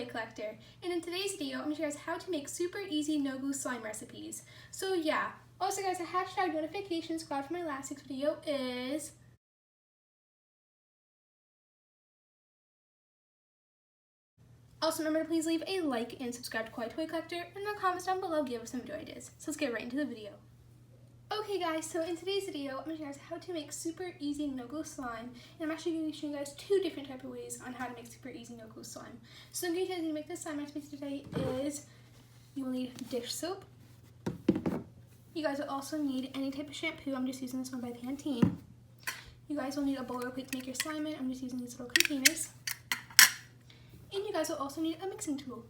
Toy Collector, and in today's video I'm going to show you guys how to make super easy no glue slime recipes. So yeah, also guys, the hashtag notification squad for my last week's video is also remember to please leave a like and subscribe to Kawaii Toy Collector, and in the comments down below give us some video ideas. So let's get right into the video. Okay guys, so in today's video, I'm going to show you guys how to make super easy no-glue slime, and I'm actually going to be showing you guys two different types of ways on how to make super easy no-glue slime. So the ingredients to make this slime recipe today is you will need dish soap. You guys will also need any type of shampoo. I'm just using this one by Pantene. You guys will need a bowl or plate to make your slime in. I'm just using these little containers. And you guys will also need a mixing tool.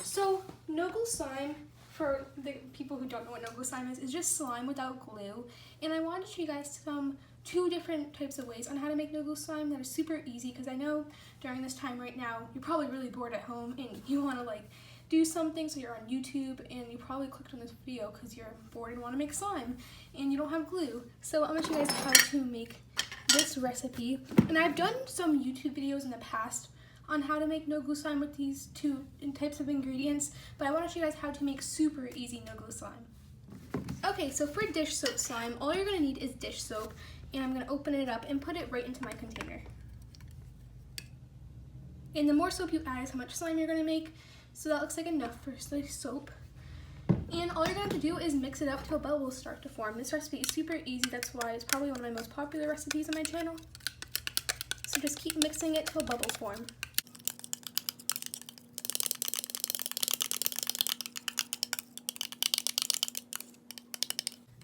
So no-glue slime, for the people who don't know what no-glue slime is just slime without glue. And I wanted to show you guys two different types of ways on how to make no-glue slime that are super easy, because I know during this time right now, you're probably really bored at home and you want to like do something, so you're on YouTube and you probably clicked on this video because you're bored and want to make slime and you don't have glue. So I'm going to show you guys how to make this recipe. And I've done some YouTube videos in the past on how to make no-glue slime with these two types of ingredients, but I want to show you guys how to make super easy no-glue slime. Okay, so for dish soap slime, all you're going to need is dish soap, and I'm going to open it up and put it right into my container. And the more soap you add is how much slime you're going to make, so that looks like enough for the soap. And all you're going to have to do is mix it up till bubbles start to form. This recipe is super easy, that's why it's probably one of my most popular recipes on my channel. So just keep mixing it till bubbles form.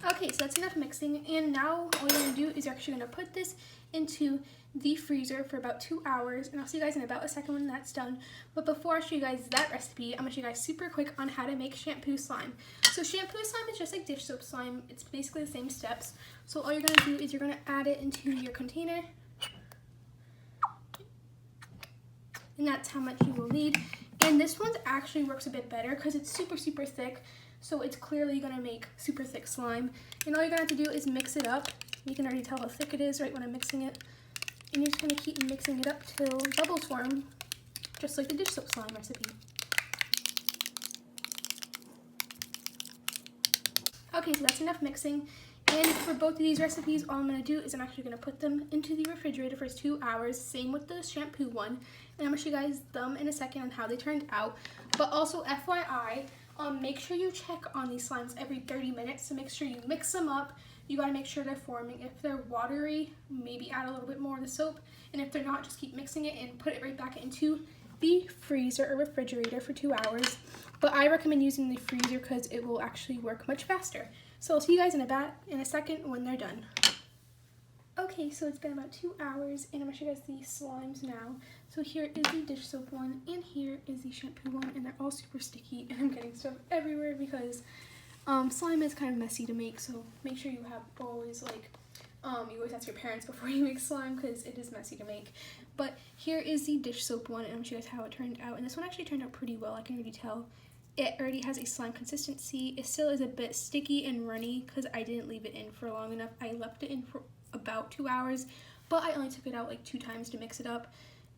Okay, so that's enough mixing, and now all you're going to do is you're actually going to put this into the freezer for about 2 hours, and I'll see you guys in about a second when that's done. But before I show you guys that recipe, I'm going to show you guys super quick on how to make shampoo slime. So shampoo slime is just like dish soap slime. It's basically the same steps. So all you're going to do is you're going to add it into your container, and that's how much you will need. And this one actually works a bit better because it's super thick. So it's clearly going to make super thick slime. And all you're going to have to do is mix it up. You can already tell how thick it is right when I'm mixing it. And you're just going to keep mixing it up till bubbles form, just like the dish soap slime recipe. Okay, so that's enough mixing. And for both of these recipes, all I'm going to do is I'm actually going to put them into the refrigerator for 2 hours. Same with the shampoo one. And I'm going to show you guys them in a second on how they turned out. But also, FYI, make sure you check on these slimes every 30 minutes. So make sure you mix them up. You got to make sure they're forming. If they're watery, maybe add a little bit more of the soap. And if they're not, just keep mixing it and put it right back into the freezer or refrigerator for 2 hours. But I recommend using the freezer because it will actually work much faster. So I'll see you guys in a second when they're done. Okay, so it's been about 2 hours, and I'm going to show you guys the slimes now. So here is the dish soap one, and here is the shampoo one, and they're all super sticky, and I'm getting stuff everywhere because slime is kind of messy to make, so make sure you have always you always ask your parents before you make slime because it is messy to make. But here is the dish soap one, and I'm going to show you guys how it turned out, and this one actually turned out pretty well. I can already tell. It already has a slime consistency. It still is a bit sticky and runny because I didn't leave it in for long enough. I left it in for about 2 hours, but I only took it out like 2 times to mix it up.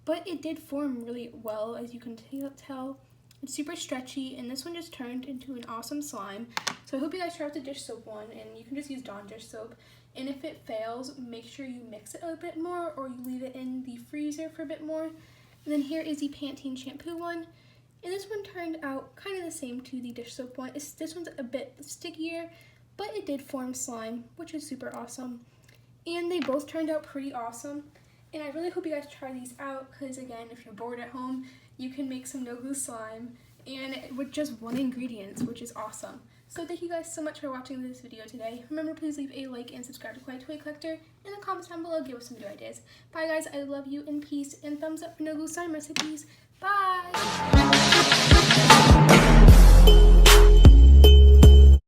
But it did form really well, as you can tell. It's super stretchy, and this one just turned into an awesome slime. So I hope you guys try out the dish soap one, and you can just use Dawn dish soap. And if it fails, make sure you mix it a bit more, or you leave it in the freezer for a bit more. And then here is the Pantene shampoo one. And this one turned out kind of the same to the dish soap one. This one's a bit stickier, but it did form slime, which is super awesome. And they both turned out pretty awesome. And I really hope you guys try these out because, again, if you're bored at home, you can make some no-glue slime and with just one ingredient, which is awesome. So thank you guys so much for watching this video today. Remember, please leave a like and subscribe to Kawaii Toy Collector. In the comments down below, give us some new ideas. Bye, guys. I love you, and peace, and thumbs up for no-glue slime recipes. Bye!